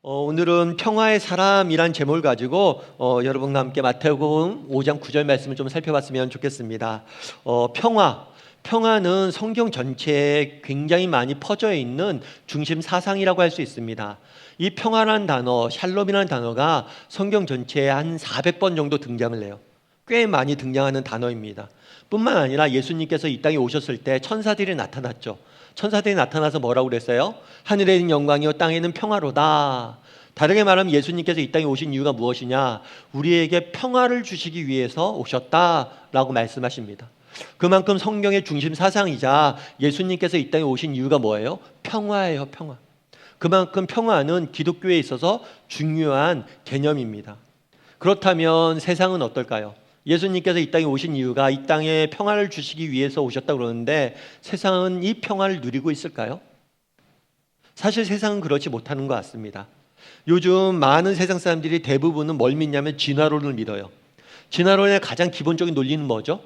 오늘은 평화의 사람이란 제목을 가지고 여러분과 함께 마태복음 5장 9절 말씀을 좀 살펴봤으면 좋겠습니다. 평화는 성경 전체에 굉장히 많이 퍼져 있는 중심 사상이라고 할 수 있습니다. 이 평화라는 단어, 샬롬이라는 단어가 성경 전체에 한 400번 정도 등장을 해요. 꽤 많이 등장하는 단어입니다. 뿐만 아니라 예수님께서 이 땅에 오셨을 때 천사들이 나타났죠. 천사들이 나타나서 뭐라고 그랬어요? 하늘에 있는 영광이요 땅에는 평화로다. 다르게 말하면 예수님께서 이 땅에 오신 이유가 무엇이냐? 우리에게 평화를 주시기 위해서 오셨다라고 말씀하십니다. 그만큼 성경의 중심 사상이자 예수님께서 이 땅에 오신 이유가 뭐예요? 평화예요, 평화. 그만큼 평화는 기독교에 있어서 중요한 개념입니다. 그렇다면 세상은 어떨까요? 예수님께서 이 땅에 오신 이유가 이 땅에 평화를 주시기 위해서 오셨다고 그러는데 세상은 이 평화를 누리고 있을까요? 사실 세상은 그렇지 못하는 것 같습니다. 요즘 많은 세상 사람들이 대부분은 뭘 믿냐면 진화론을 믿어요. 진화론의 가장 기본적인 논리는 뭐죠?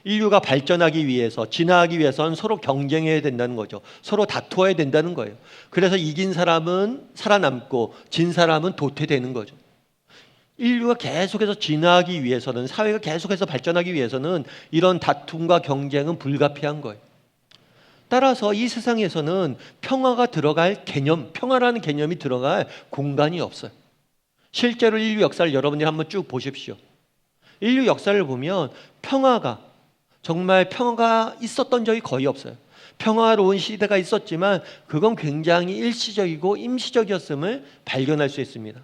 인류가 발전하기 위해서, 진화하기 위해서는 서로 경쟁해야 된다는 거죠. 서로 다투어야 된다는 거예요. 그래서 이긴 사람은 살아남고 진 사람은 도태되는 거죠. 인류가 계속해서 진화하기 위해서는, 사회가 계속해서 발전하기 위해서는 이런 다툼과 경쟁은 불가피한 거예요. 따라서 이 세상에서는 평화가 들어갈 개념, 평화라는 개념이 들어갈 공간이 없어요. 실제로 인류 역사를 여러분들이 한번 쭉 보십시오. 인류 역사를 보면 정말 평화가 있었던 적이 거의 없어요. 평화로운 시대가 있었지만 그건 굉장히 일시적이고 임시적이었음을 발견할 수 있습니다.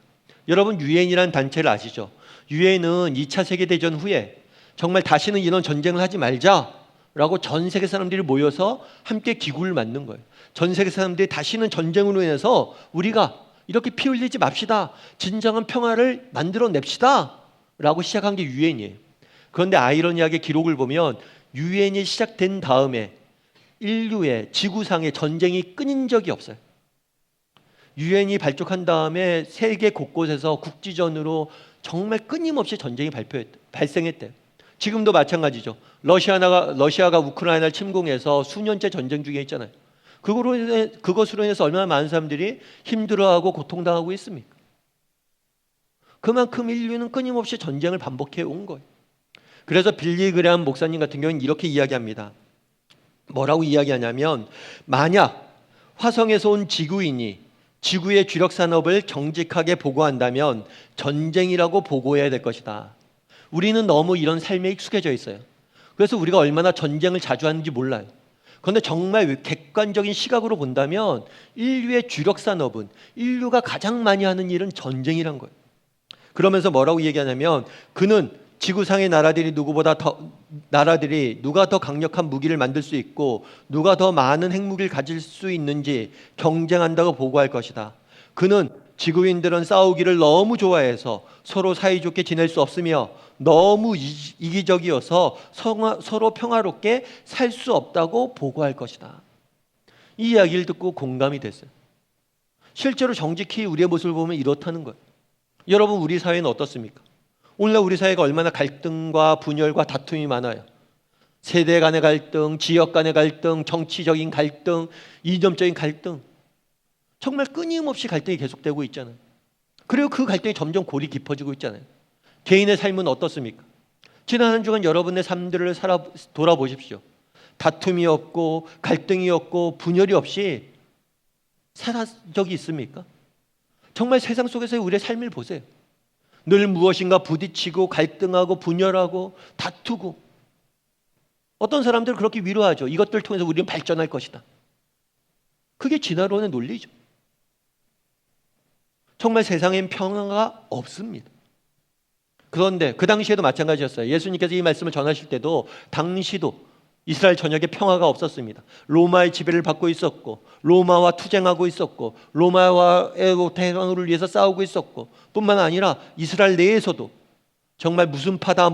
여러분 유엔이라는 단체를 아시죠? 유엔은 2차 세계대전 후에 정말 다시는 이런 전쟁을 하지 말자라고 전 세계 사람들이 모여서 함께 기구를 만든 거예요. 전 세계 사람들이 다시는 전쟁으로 인해서 우리가 이렇게 피 흘리지 맙시다. 진정한 평화를 만들어냅시다 라고 시작한 게 유엔이에요. 그런데 아이러니하게 기록을 보면 유엔이 시작된 다음에 인류의 지구상의 전쟁이 끊인 적이 없어요. 유엔이 발족한 다음에 세계 곳곳에서 국지전으로 정말 끊임없이 전쟁이 발생했대요. 지금도 마찬가지죠. 러시아가 우크라이나를 침공해서 수년째 전쟁 중에 있잖아요. 그것으로 인해서 얼마나 많은 사람들이 힘들어하고 고통당하고 있습니까? 그만큼 인류는 끊임없이 전쟁을 반복해 온 거예요. 그래서 빌리 그레함 목사님 같은 경우는 이렇게 이야기합니다. 뭐라고 이야기하냐면 만약 화성에서 온 지구인이 지구의 주력 산업을 정직하게 보고한다면 전쟁이라고 보고해야 될 것이다. 우리는 너무 이런 삶에 익숙해져 있어요. 그래서 우리가 얼마나 전쟁을 자주 하는지 몰라요. 그런데 정말 객관적인 시각으로 본다면 인류의 주력 산업은, 인류가 가장 많이 하는 일은 전쟁이란 거예요. 그러면서 뭐라고 얘기하냐면 그는 지구상의 나라들이 누가 더 강력한 무기를 만들 수 있고 누가 더 많은 핵무기를 가질 수 있는지 경쟁한다고 보고할 것이다. 그는 지구인들은 싸우기를 너무 좋아해서 서로 사이좋게 지낼 수 없으며 너무 이기적이어서 서로 평화롭게 살 수 없다고 보고할 것이다. 이 이야기를 듣고 공감이 됐어요. 실제로 정직히 우리의 모습을 보면 이렇다는 거예요. 여러분 우리 사회는 어떻습니까? 오늘날 우리 사회가 얼마나 갈등과 분열과 다툼이 많아요. 세대 간의 갈등, 지역 간의 갈등, 정치적인 갈등, 이념적인 갈등. 정말 끊임없이 갈등이 계속되고 있잖아요. 그리고 그 갈등이 점점 골이 깊어지고 있잖아요. 개인의 삶은 어떻습니까? 지난 한 주간 여러분의 삶들을 돌아보십시오. 다툼이 없고 갈등이 없고 분열이 없이 살아온 적이 있습니까? 정말 세상 속에서의 우리의 삶을 보세요. 늘 무엇인가 부딪히고 갈등하고 분열하고 다투고, 어떤 사람들은 그렇게 위로하죠. 이것들을 통해서 우리는 발전할 것이다. 그게 진화론의 논리죠. 정말 세상엔 평화가 없습니다. 그런데 그 당시에도 마찬가지였어요. 예수님께서 이 말씀을 전하실 때도 당시도 이스라엘 전역에 평화가 없었습니다. 로마의 지배를 받고 있었고, 로마와 투쟁하고 있었고, 로마와의 대항을 위해서 싸우고 있었고, 뿐만 아니라 이스라엘 내에서도 정말 무슨 파다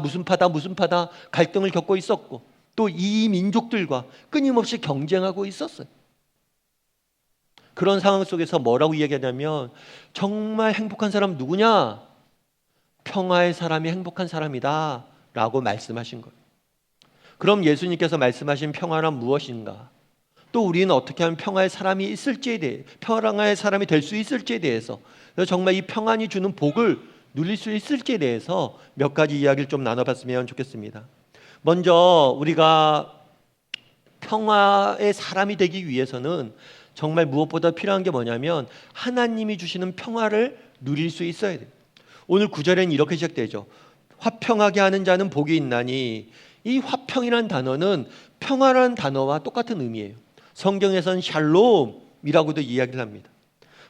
갈등을 겪고 있었고, 또 이 민족들과 끊임없이 경쟁하고 있었어요. 그런 상황 속에서 뭐라고 이야기하냐면 정말 행복한 사람 누구냐? 평화의 사람이 행복한 사람이다 라고 말씀하신 거예요. 그럼 예수님께서 말씀하신 평화란 무엇인가? 또 우리는 어떻게 하면 평화의 사람이 있을지에 대해, 평화의 사람이 될 수 있을지에 대해서, 그래서 정말 이 평안이 주는 복을 누릴 수 있을지에 대해서 몇 가지 이야기를 좀 나눠봤으면 좋겠습니다. 먼저 우리가 평화의 사람이 되기 위해서는 정말 무엇보다 필요한 게 뭐냐면 하나님이 주시는 평화를 누릴 수 있어야 돼요. 오늘 구절에는 이렇게 시작되죠. 화평하게 하는 자는 복이 있나니. 이 화평이라는 단어는 평화라는 단어와 똑같은 의미예요. 성경에서는 샬롬이라고도 이야기를 합니다.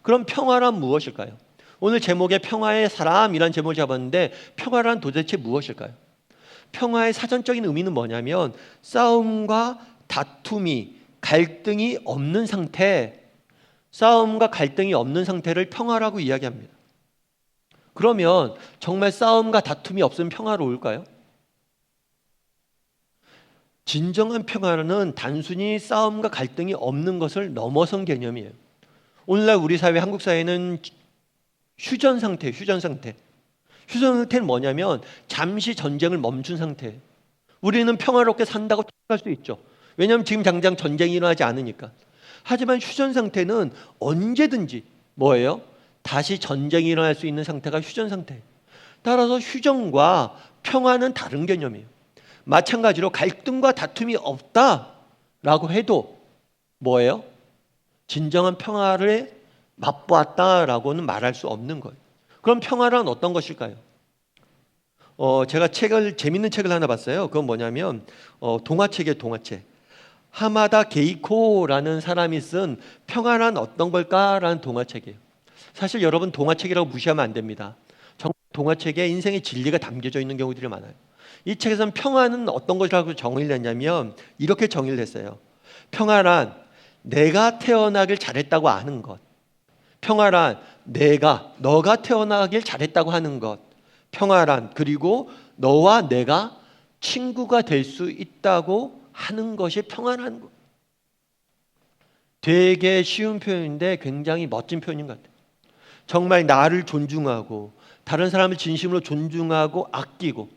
그럼 평화란 무엇일까요? 오늘 제목에 평화의 사람이라는 제목을 잡았는데 평화란 도대체 무엇일까요? 평화의 사전적인 의미는 뭐냐면 싸움과 다툼이, 갈등이 없는 상태, 싸움과 갈등이 없는 상태를 평화라고 이야기합니다. 그러면 정말 싸움과 다툼이 없으면 평화로울까요? 진정한 평화는 단순히 싸움과 갈등이 없는 것을 넘어선 개념이에요. 오늘날 우리 사회, 한국 사회는 휴전 상태예요. 휴전 상태는 뭐냐면 잠시 전쟁을 멈춘 상태예요. 우리는 평화롭게 산다고 생각할 수 있죠. 왜냐하면 지금 당장 전쟁이 일어나지 않으니까. 하지만 휴전 상태는 언제든지 뭐예요? 다시 전쟁이 일어날 수 있는 상태가 휴전 상태예요. 따라서 휴전과 평화는 다른 개념이에요. 마찬가지로 갈등과 다툼이 없다라고 해도 뭐예요? 진정한 평화를 맛보았다라고는 말할 수 없는 거예요. 그럼 평화란 어떤 것일까요? 제가 재밌는 책을 하나 봤어요. 그건 뭐냐면 동화책이에요. 동화책. 하마다 게이코라는 사람이 쓴 평화란 어떤 걸까라는 동화책이에요. 사실 여러분 동화책이라고 무시하면 안 됩니다. 정말 동화책에 인생의 진리가 담겨져 있는 경우들이 많아요. 이 책에서는 평화는 어떤 것이라고 정의를 했냐면 이렇게 정의를 했어요. 평화란 내가 태어나길 잘했다고 아는 것. 평화란 너가 태어나길 잘했다고 하는 것. 평화란 그리고 너와 내가 친구가 될 수 있다고 하는 것이 평화라는 것. 되게 쉬운 표현인데 굉장히 멋진 표현인 것 같아요. 정말 나를 존중하고 다른 사람을 진심으로 존중하고 아끼고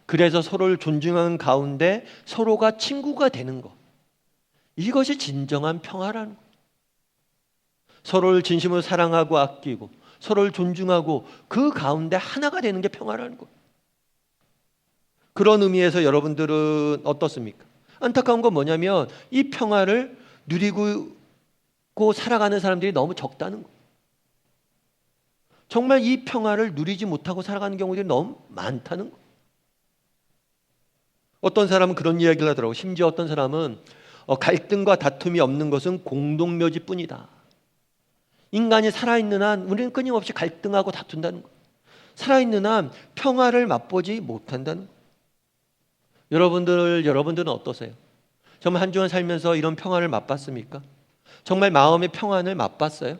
그래서 서로를 존중하는 가운데 서로가 친구가 되는 것. 이것이 진정한 평화라는 것. 서로를 진심으로 사랑하고 아끼고 서로를 존중하고 그 가운데 하나가 되는 게 평화라는 것. 그런 의미에서 여러분들은 어떻습니까? 안타까운 건 뭐냐면 이 평화를 누리고 살아가는 사람들이 너무 적다는 것. 정말 이 평화를 누리지 못하고 살아가는 경우들이 너무 많다는 것. 어떤 사람은 그런 이야기를 하더라고요. 심지어 어떤 사람은 갈등과 다툼이 없는 것은 공동묘지뿐이다. 인간이 살아있는 한 우리는 끊임없이 갈등하고 다툰다는 것. 살아있는 한 평화를 맛보지 못한다는 것. 여러분들은 어떠세요? 정말 한 주간 살면서 이런 평화를 맛봤습니까? 정말 마음의 평안을 맛봤어요?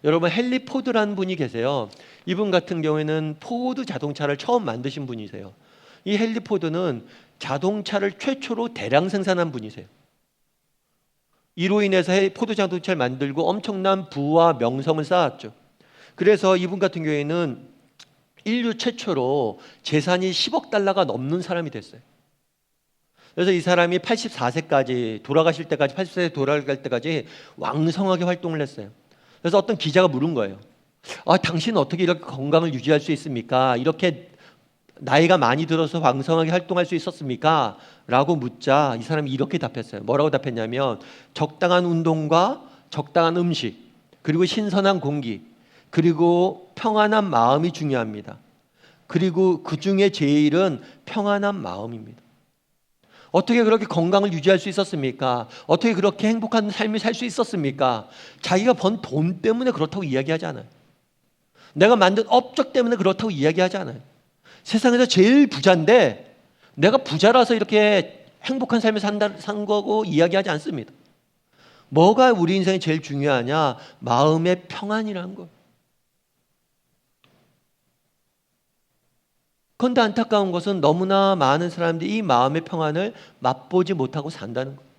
여러분 헨리 포드라는 분이 계세요. 이분 같은 경우에는 포드 자동차를 처음 만드신 분이세요. 이 헨리 포드는 자동차를 최초로 대량 생산한 분이세요. 이로 인해서 포드 자동차를 만들고 엄청난 부와 명성을 쌓았죠. 그래서 이분 같은 경우에는 인류 최초로 재산이 10억 달러가 넘는 사람이 됐어요. 그래서 이 사람이 84세까지 돌아가실 때까지 80세 돌아갈 때까지 왕성하게 활동을 했어요. 그래서 어떤 기자가 물은 거예요. 당신은 어떻게 이렇게 건강을 유지할 수 있습니까? 이렇게 나이가 많이 들어서 왕성하게 활동할 수 있었습니까? 라고 묻자 이 사람이 이렇게 답했어요. 뭐라고 답했냐면 적당한 운동과 적당한 음식 그리고 신선한 공기 그리고 평안한 마음이 중요합니다. 그리고 그 중에 제일은 평안한 마음입니다. 어떻게 그렇게 건강을 유지할 수 있었습니까? 어떻게 그렇게 행복한 삶을 살 수 있었습니까? 자기가 번 돈 때문에 그렇다고 이야기하지 않아요. 내가 만든 업적 때문에 그렇다고 이야기하지 않아요. 세상에서 제일 부자인데 내가 부자라서 이렇게 행복한 삶을 산 거고 이야기하지 않습니다. 뭐가 우리 인생에 제일 중요하냐? 마음의 평안이라는 거예요. 그런데 안타까운 것은 너무나 많은 사람들이 이 마음의 평안을 맛보지 못하고 산다는 거예요.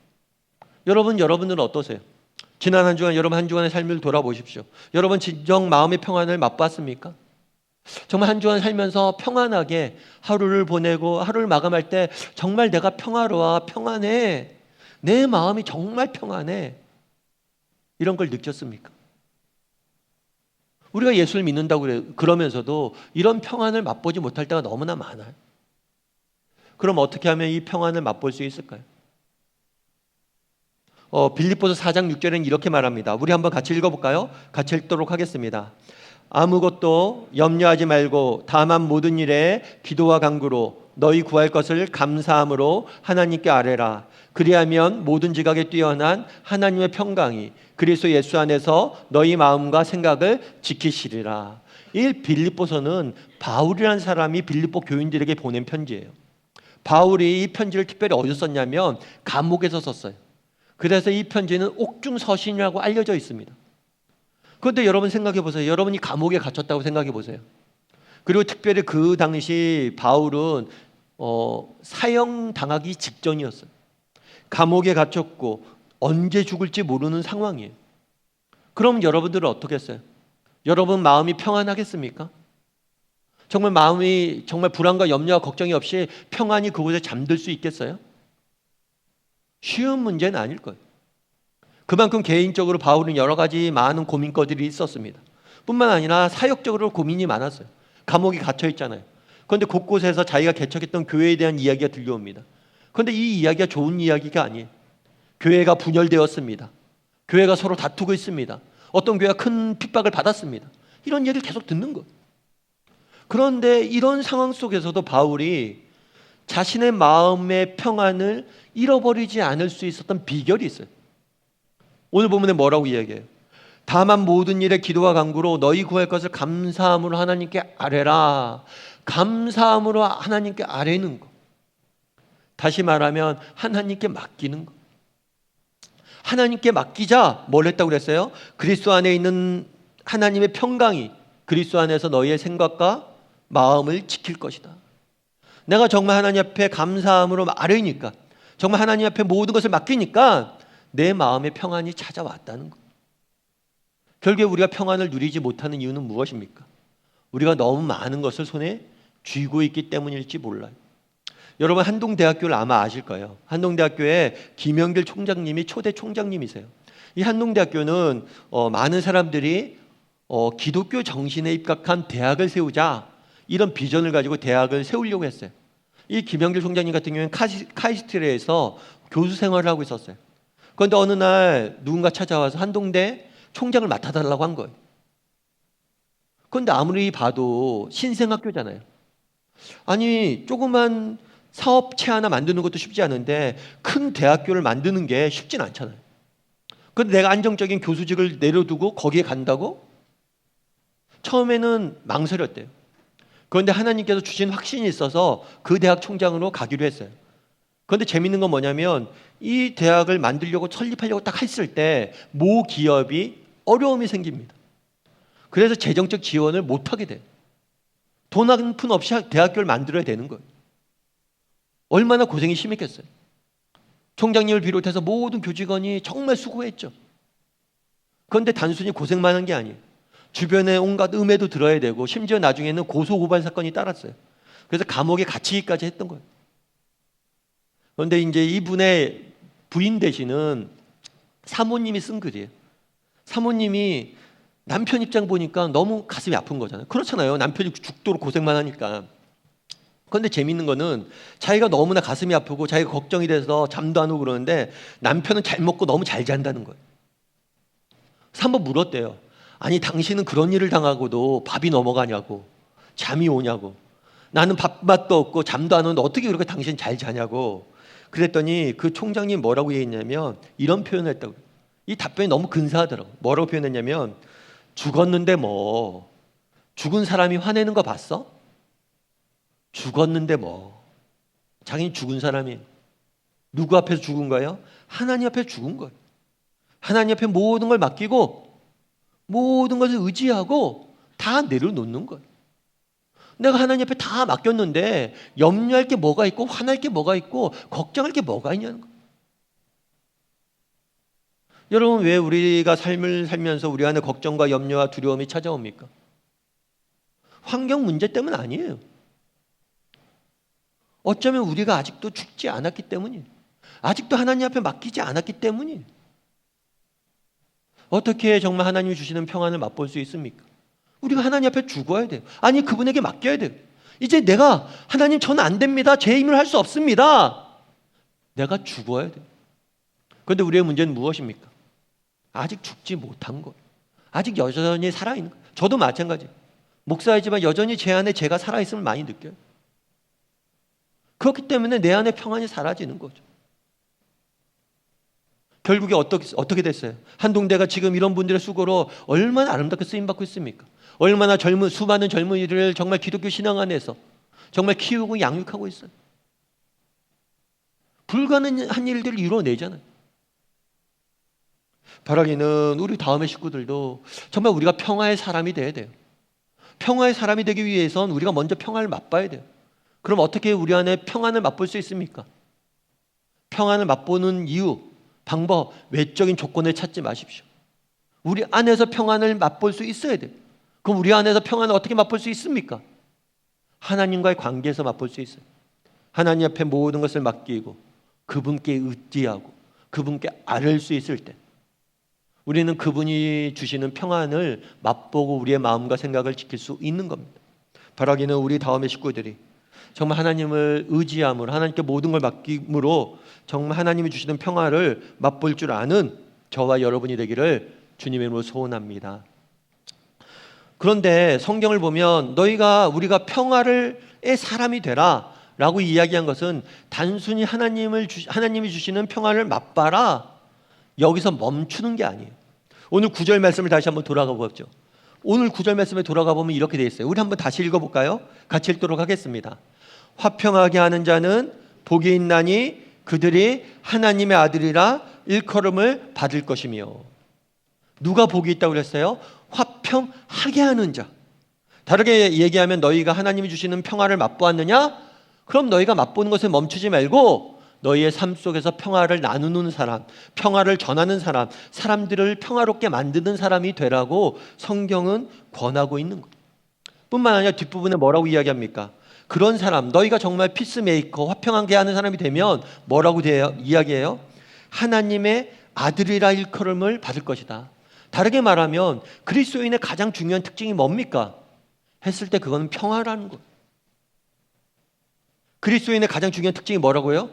여러분들은 어떠세요? 지난 한 주간 여러분 한 주간의 삶을 돌아보십시오. 여러분 진정 마음의 평안을 맛봤습니까? 정말 한 주간 살면서 평안하게 하루를 보내고 하루를 마감할 때 정말 내가 평화로워 평안해 내 마음이 정말 평안해. 이런 걸 느꼈습니까? 우리가 예수를 믿는다고 그러면서도 이런 평안을 맛보지 못할 때가 너무나 많아요. 그럼 어떻게 하면 이 평안을 맛볼 수 있을까요? 빌립보서 4장 6절에는 이렇게 말합니다. 우리 한번 같이 읽어볼까요? 같이 읽도록 하겠습니다. 아무것도 염려하지 말고 다만 모든 일에 기도와 간구로 너희 구할 것을 감사함으로 하나님께 아뢰라. 그리하면 모든 지각에 뛰어난 하나님의 평강이 그리스도 예수 안에서 너희 마음과 생각을 지키시리라. 이 빌립보서는 바울이라는 사람이 빌립보 교인들에게 보낸 편지예요. 바울이 이 편지를 특별히 어디서 썼냐면 감옥에서 썼어요. 그래서 이 편지는 옥중서신이라고 알려져 있습니다. 그런데 여러분 생각해 보세요. 여러분이 감옥에 갇혔다고 생각해 보세요. 그리고 특별히 그 당시 바울은 사형당하기 직전이었어요. 감옥에 갇혔고 언제 죽을지 모르는 상황이에요. 그럼 여러분들은 어떻게 했어요? 여러분 마음이 평안하겠습니까? 정말 마음이 정말 불안과 염려와 걱정이 없이 평안히 그곳에 잠들 수 있겠어요? 쉬운 문제는 아닐 거예요. 그만큼 개인적으로 바울은 여러 가지 많은 고민거리들이 있었습니다. 뿐만 아니라 사역적으로 고민이 많았어요. 감옥에 갇혀 있잖아요. 그런데 곳곳에서 자기가 개척했던 교회에 대한 이야기가 들려옵니다. 그런데 이 이야기가 좋은 이야기가 아니에요. 교회가 분열되었습니다. 교회가 서로 다투고 있습니다. 어떤 교회가 큰 핍박을 받았습니다. 이런 얘기를 계속 듣는 거예요. 그런데 이런 상황 속에서도 바울이 자신의 마음의 평안을 잃어버리지 않을 수 있었던 비결이 있어요. 오늘 본문에 뭐라고 이야기해요? 다만 모든 일에 기도와 간구로 너희 구할 것을 감사함으로 하나님께 아뢰라. 감사함으로 하나님께 아뢰는 거. 다시 말하면 하나님께 맡기는 거. 하나님께 맡기자 뭘 했다고 그랬어요? 그리스도 안에 있는 하나님의 평강이 그리스도 안에서 너희의 생각과 마음을 지킬 것이다. 내가 정말 하나님 앞에 감사함으로 아뢰니까, 정말 하나님 앞에 모든 것을 맡기니까 내 마음의 평안이 찾아왔다는 것. 결국에 우리가 평안을 누리지 못하는 이유는 무엇입니까? 우리가 너무 많은 것을 손에 쥐고 있기 때문일지 몰라요. 여러분 한동대학교를 아마 아실 거예요. 한동대학교에 김영길 총장님이 초대 총장님이세요. 이 한동대학교는 많은 사람들이 기독교 정신에 입각한 대학을 세우자 이런 비전을 가지고 대학을 세우려고 했어요. 이 김영길 총장님 같은 경우는 카이스트에서 교수 생활을 하고 있었어요. 그런데 어느 날 누군가 찾아와서 한동대 총장을 맡아달라고 한 거예요. 그런데 아무리 봐도 신생학교잖아요. 아니 조그만 사업체 하나 만드는 것도 쉽지 않은데 큰 대학교를 만드는 게 쉽진 않잖아요. 그런데 내가 안정적인 교수직을 내려두고 거기에 간다고? 처음에는 망설였대요. 그런데 하나님께서 주신 확신이 있어서 그 대학 총장으로 가기로 했어요. 그런데 재밌는 건 뭐냐면 이 대학을 만들려고 설립하려고 딱 했을 때 모 기업이 어려움이 생깁니다. 그래서 재정적 지원을 못하게 돼요. 돈 한 푼 없이 대학교를 만들어야 되는 거예요. 얼마나 고생이 심했겠어요. 총장님을 비롯해서 모든 교직원이 정말 수고했죠. 그런데 단순히 고생만 한 게 아니에요. 주변에 온갖 음해도 들어야 되고 심지어 나중에는 고소고발 사건이 따랐어요. 그래서 감옥에 갇히기까지 했던 거예요. 그런데 이제 이분의 부인 되시는 사모님이 쓴 글이에요. 사모님이 남편 입장 보니까 너무 가슴이 아픈 거잖아요. 그렇잖아요. 남편이 죽도록 고생만 하니까. 그런데 재밌는 거는 자기가 너무나 가슴이 아프고 자기가 걱정이 돼서 잠도 안 오고 그러는데 남편은 잘 먹고 너무 잘 잔다는 거예요. 그래서 한번 물었대요. 아니 당신은 그런 일을 당하고도 밥이 넘어가냐고, 잠이 오냐고, 나는 밥맛도 없고 잠도 안 오는데 어떻게 그렇게 당신 잘 자냐고. 그랬더니 그 총장님 뭐라고 얘기했냐면 이런 표현을 했다고. 이 답변이 너무 근사하더라고요. 뭐라고 표현했냐면 죽었는데 뭐 죽은 사람이 화내는 거 봤어? 죽었는데 뭐 자기는 죽은 사람이 누구 앞에서 죽은 거예요? 하나님 앞에서 죽은 거예요. 하나님 앞에 모든 걸 맡기고 모든 것을 의지하고 다 내려놓는 거예요. 내가 하나님 앞에 다 맡겼는데 염려할 게 뭐가 있고 화날 게 뭐가 있고 걱정할 게 뭐가 있냐는 거예요. 여러분 왜 우리가 삶을 살면서 우리 안에 걱정과 염려와 두려움이 찾아옵니까? 환경 문제 때문 아니에요. 어쩌면 우리가 아직도 죽지 않았기 때문이에요. 아직도 하나님 앞에 맡기지 않았기 때문이에요. 어떻게 정말 하나님이 주시는 평안을 맛볼 수 있습니까? 우리가 하나님 앞에 죽어야 돼요. 아니, 그분에게 맡겨야 돼요. 이제 내가 하나님, 저는 안 됩니다. 제 힘을 할 수 없습니다. 내가 죽어야 돼요. 그런데 우리의 문제는 무엇입니까? 아직 죽지 못한 거예요. 아직 여전히 살아있는 거예요. 저도 마찬가지예요. 목사이지만 여전히 제 안에 제가 살아있음을 많이 느껴요. 그렇기 때문에 내 안에 평안이 사라지는 거죠. 결국에 어떻게 됐어요? 한동대가 지금 이런 분들의 수고로 얼마나 아름답게 쓰임받고 있습니까? 얼마나 수많은 젊은이들을 정말 기독교 신앙 안에서 정말 키우고 양육하고 있어요. 불가능한 일들을 이뤄내잖아요. 바라기는 우리 다음의 식구들도 정말 우리가 평화의 사람이 돼야 돼요. 평화의 사람이 되기 위해선 우리가 먼저 평화를 맛봐야 돼요. 그럼 어떻게 우리 안에 평안을 맛볼 수 있습니까? 평안을 맛보는 이유, 방법, 외적인 조건을 찾지 마십시오. 우리 안에서 평안을 맛볼 수 있어야 돼요. 그럼 우리 안에서 평안을 어떻게 맛볼 수 있습니까? 하나님과의 관계에서 맛볼 수 있어요. 하나님 앞에 모든 것을 맡기고 그분께 의지하고 그분께 아뢰 수 있을 때 우리는 그분이 주시는 평안을 맛보고 우리의 마음과 생각을 지킬 수 있는 겁니다. 바라기는 우리 다음의 식구들이 정말 하나님을 의지함으로 하나님께 모든 걸 맡김으로 정말 하나님이 주시는 평화를 맛볼 줄 아는 저와 여러분이 되기를 주님의 이름으로 소원합니다. 그런데 성경을 보면 우리가 평화의 사람이 되라 라고 이야기한 것은 단순히 하나님이 주시는 평화를 맛봐라 여기서 멈추는 게 아니에요. 오늘 9절 말씀을 다시 한번 돌아가 보죠. 오늘 9절 말씀에 돌아가 보면 이렇게 되어 있어요. 우리 한번 다시 읽어볼까요? 같이 읽도록 하겠습니다. 화평하게 하는 자는 복이 있나니 그들이 하나님의 아들이라 일컬음을 받을 것이며. 누가 복이 있다고 그랬어요? 화평하게 하는 자. 다르게 얘기하면 너희가 하나님이 주시는 평화를 맛보았느냐? 그럼 너희가 맛보는 것에 멈추지 말고 너희의 삶 속에서 평화를 나누는 사람, 평화를 전하는 사람, 사람들을 평화롭게 만드는 사람이 되라고 성경은 권하고 있는 거예요. 뿐만 아니라 뒷부분에 뭐라고 이야기합니까? 그런 사람, 너희가 정말 피스메이커, 화평하게 하는 사람이 되면 뭐라고 이야기해요? 하나님의 아들이라 일컬음을 받을 것이다. 다르게 말하면 그리스도인의 가장 중요한 특징이 뭡니까? 했을 때 그거는 평화라는 거예요. 그리스도인의 가장 중요한 특징이 뭐라고요?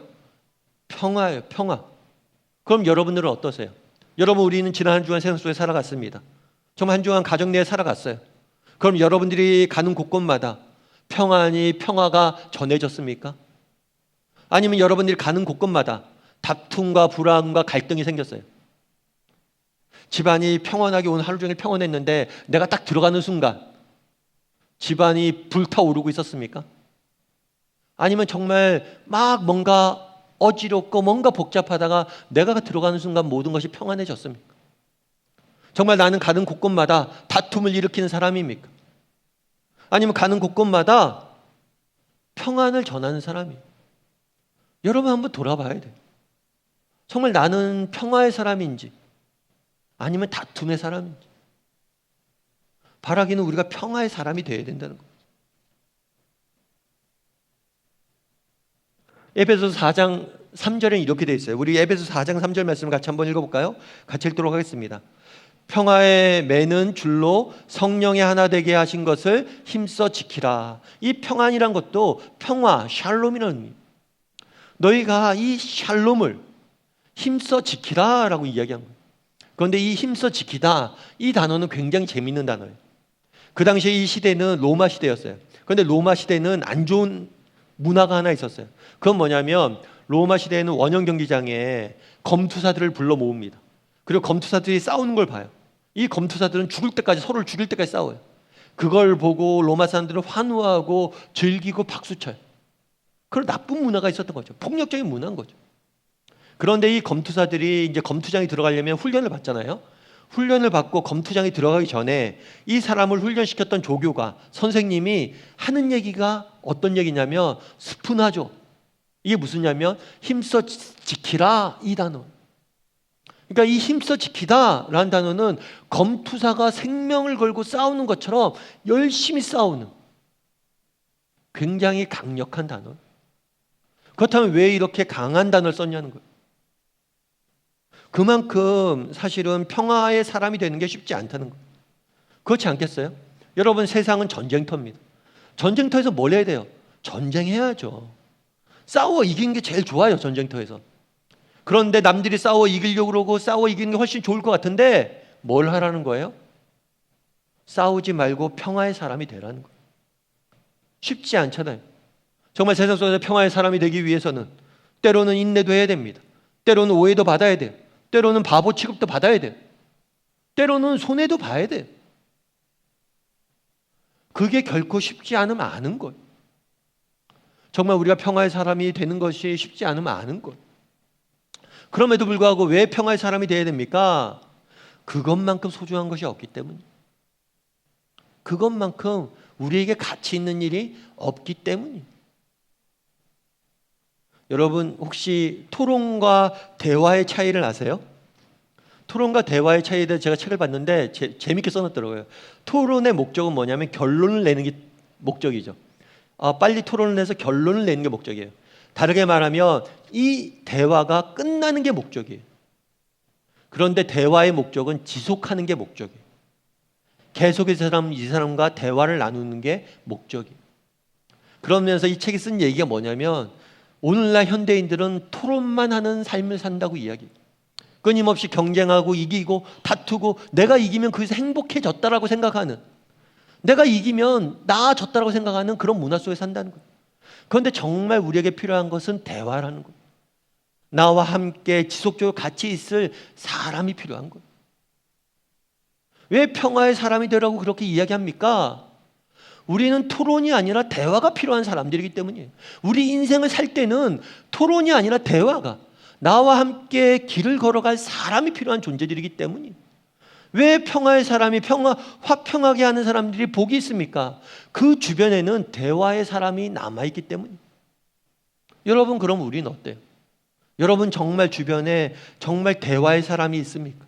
평화예요. 평화. 그럼 여러분들은 어떠세요? 여러분, 우리는 지난 한 주간 세상 속에 살아갔습니다. 정말 한 주간 가정 내에 살아갔어요. 그럼 여러분들이 가는 곳곳마다 평화가 전해졌습니까? 아니면 여러분들이 가는 곳곳마다 다툼과 불안과 갈등이 생겼어요? 집안이 평온하게 오늘 하루 종일 평온했는데 내가 딱 들어가는 순간 집안이 불타오르고 있었습니까? 아니면 정말 막 뭔가 어지럽고 뭔가 복잡하다가 내가 들어가는 순간 모든 것이 평안해졌습니까? 정말 나는 가는 곳곳마다 다툼을 일으키는 사람입니까? 아니면 가는 곳곳마다 평안을 전하는 사람이에요? 여러분 한번 돌아봐야 돼요. 정말 나는 평화의 사람인지 아니면 다툼의 사람인지. 바라기는 우리가 평화의 사람이 되어야 된다는 거예요. 에베소서 4장 3절에 이렇게 되어 있어요. 우리 에베소서 4장 3절 말씀을 같이 한번 읽어볼까요? 같이 읽도록 하겠습니다. 평화에 매는 줄로 성령의 하나 되게 하신 것을 힘써 지키라. 이 평안이란 것도 평화, 샬롬이라는 의미. 너희가 이 샬롬을 힘써 지키라 라고 이야기한 거예요. 그런데 이 힘써 지키다, 이 단어는 굉장히 재미있는 단어예요. 그 당시에 이 시대는 로마 시대였어요. 그런데 로마 시대는 안 좋은 문화가 하나 있었어요. 그건 뭐냐면 로마 시대에는 원형 경기장에 검투사들을 불러 모읍니다. 그리고 검투사들이 싸우는 걸 봐요. 이 검투사들은 죽을 때까지, 서로를 죽일 때까지 싸워요. 그걸 보고 로마 사람들은 환호하고 즐기고 박수쳐요. 그런 나쁜 문화가 있었던 거죠. 폭력적인 문화인 거죠. 그런데 이 검투사들이 이제 검투장에 들어가려면 훈련을 받잖아요. 훈련을 받고 검투장에 들어가기 전에 이 사람을 훈련시켰던 조교가, 선생님이 하는 얘기가 어떤 얘기냐면 스푼하죠. 이게 무슨냐면 힘써 지키라, 이 단어. 그러니까 이 힘써 지키다라는 단어는 검투사가 생명을 걸고 싸우는 것처럼 열심히 싸우는 굉장히 강력한 단어. 그렇다면 왜 이렇게 강한 단어를 썼냐는 거예요. 그만큼 사실은 평화의 사람이 되는 게 쉽지 않다는 거예요. 그렇지 않겠어요? 여러분, 세상은 전쟁터입니다. 전쟁터에서 뭘 해야 돼요? 전쟁해야죠. 싸워 이기는 게 제일 좋아요, 전쟁터에서. 그런데 남들이 싸워 이기려고 그러고 싸워 이기는 게 훨씬 좋을 것 같은데 뭘 하라는 거예요? 싸우지 말고 평화의 사람이 되라는 거예요. 쉽지 않잖아요. 정말 세상 속에서 평화의 사람이 되기 위해서는 때로는 인내도 해야 됩니다. 때로는 오해도 받아야 돼요. 때로는 바보 취급도 받아야 돼요. 때로는 손해도 봐야 돼요. 그게 결코 쉽지 않으면 아는 거예요. 정말 우리가 평화의 사람이 되는 것이 쉽지 않으면 아는 거예요. 그럼에도 불구하고 왜 평화의 사람이 되어야 됩니까? 그것만큼 소중한 것이 없기 때문이에요. 그것만큼 우리에게 가치 있는 일이 없기 때문이에요. 여러분, 혹시 토론과 대화의 차이를 아세요? 토론과 대화의 차이에 대해 제가 책을 봤는데 재밌게 써놨더라고요. 토론의 목적은 뭐냐면 결론을 내는 게 목적이죠. 빨리 토론을 내서 결론을 내는 게 목적이에요. 다르게 말하면 이 대화가 끝나는 게 목적이에요. 그런데 대화의 목적은 지속하는 게 목적이에요. 계속 이 사람과 대화를 나누는 게 목적이에요. 그러면서 이 책이 쓴 얘기가 뭐냐면 오늘날 현대인들은 토론만 하는 삶을 산다고 이야기해요. 끊임없이 경쟁하고 이기고 다투고 내가 이기면 거기서 행복해졌다라고 생각하는, 내가 이기면 나아졌다라고 생각하는 그런 문화 속에 산다는 거예요. 그런데 정말 우리에게 필요한 것은 대화라는 거예요. 나와 함께 지속적으로 같이 있을 사람이 필요한 거예요. 왜 평화의 사람이 되라고 그렇게 이야기합니까? 우리는 토론이 아니라 대화가 필요한 사람들이기 때문이에요. 우리 인생을 살 때는 토론이 아니라 대화가, 나와 함께 길을 걸어갈 사람이 필요한 존재들이기 때문이에요. 왜 평화의 사람이 화평하게 하는 사람들이 복이 있습니까? 그 주변에는 대화의 사람이 남아있기 때문이에요. 여러분, 그럼 우리는 어때요? 여러분 정말 주변에 정말 대화의 사람이 있습니까?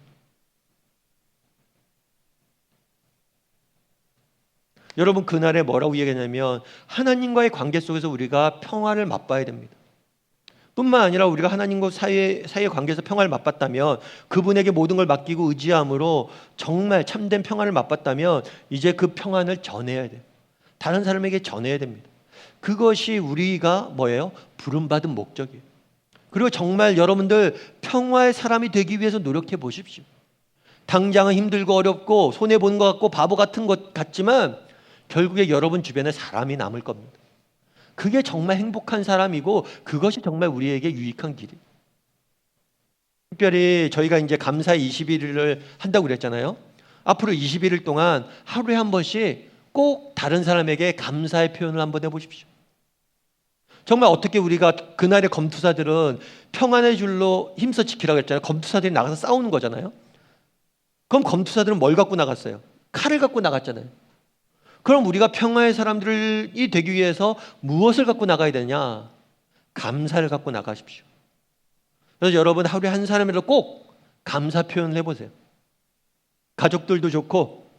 여러분, 그날에 뭐라고 이야기하냐면 하나님과의 관계 속에서 우리가 평화를 맛봐야 됩니다. 뿐만 아니라 우리가 하나님과 사이의 관계에서 평화를 맛봤다면, 그분에게 모든 걸 맡기고 의지함으로 정말 참된 평화를 맛봤다면 이제 그 평안을 전해야 돼요. 다른 사람에게 전해야 됩니다. 그것이 우리가 뭐예요? 부름받은 목적이에요. 그리고 정말 여러분들 평화의 사람이 되기 위해서 노력해 보십시오. 당장은 힘들고 어렵고 손해보는 것 같고 바보 같은 것 같지만 결국에 여러분 주변에 사람이 남을 겁니다. 그게 정말 행복한 사람이고 그것이 정말 우리에게 유익한 길이에요. 특별히 저희가 이제 감사 21일을 한다고 그랬잖아요. 앞으로 21일 동안 하루에 한 번씩 꼭 다른 사람에게 감사의 표현을 한번 해보십시오. 정말 어떻게 우리가 그날의 검투사들은 평안의 줄로 힘써 지키라고 했잖아요. 검투사들이 나가서 싸우는 거잖아요. 그럼 검투사들은 뭘 갖고 나갔어요? 칼을 갖고 나갔잖아요. 그럼 우리가 평화의 사람들이 되기 위해서 무엇을 갖고 나가야 되냐? 감사를 갖고 나가십시오. 그래서 여러분 하루에 한 사람이라도 꼭 감사 표현을 해보세요. 가족들도 좋고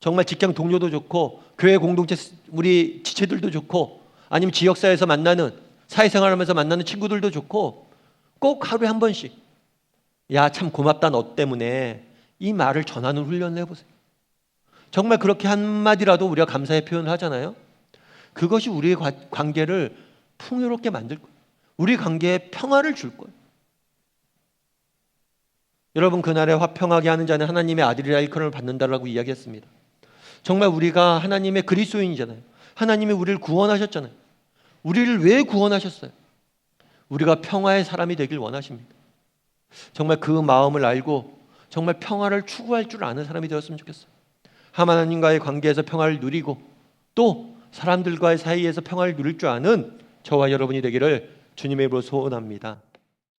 정말 직장 동료도 좋고 교회 공동체 우리 지체들도 좋고 아니면 지역사회에서 만나는 사회생활하면서 만나는 친구들도 좋고 꼭 하루에 한 번씩 야, 참 고맙다 너 때문에 이 말을 전하는 훈련을 해보세요. 정말 그렇게 한마디라도 우리가 감사의 표현을 하잖아요. 그것이 우리의 관계를 풍요롭게 만들 거예요. 우리 관계에 평화를 줄 거예요. 여러분, 그날에 화평하게 하는 자는 하나님의 아들이라 일컬음을 받는다라고 이야기했습니다. 정말 우리가 하나님의 그리스도인이잖아요. 하나님이 우리를 구원하셨잖아요. 우리를 왜 구원하셨어요? 우리가 평화의 사람이 되길 원하십니다. 정말 그 마음을 알고 정말 평화를 추구할 줄 아는 사람이 되었으면 좋겠어요. 하나님과의 관계에서 평화를 누리고 또 사람들과의 사이에서 평화를 누릴 줄 아는 저와 여러분이 되기를 주님의 이름으로 소원합니다.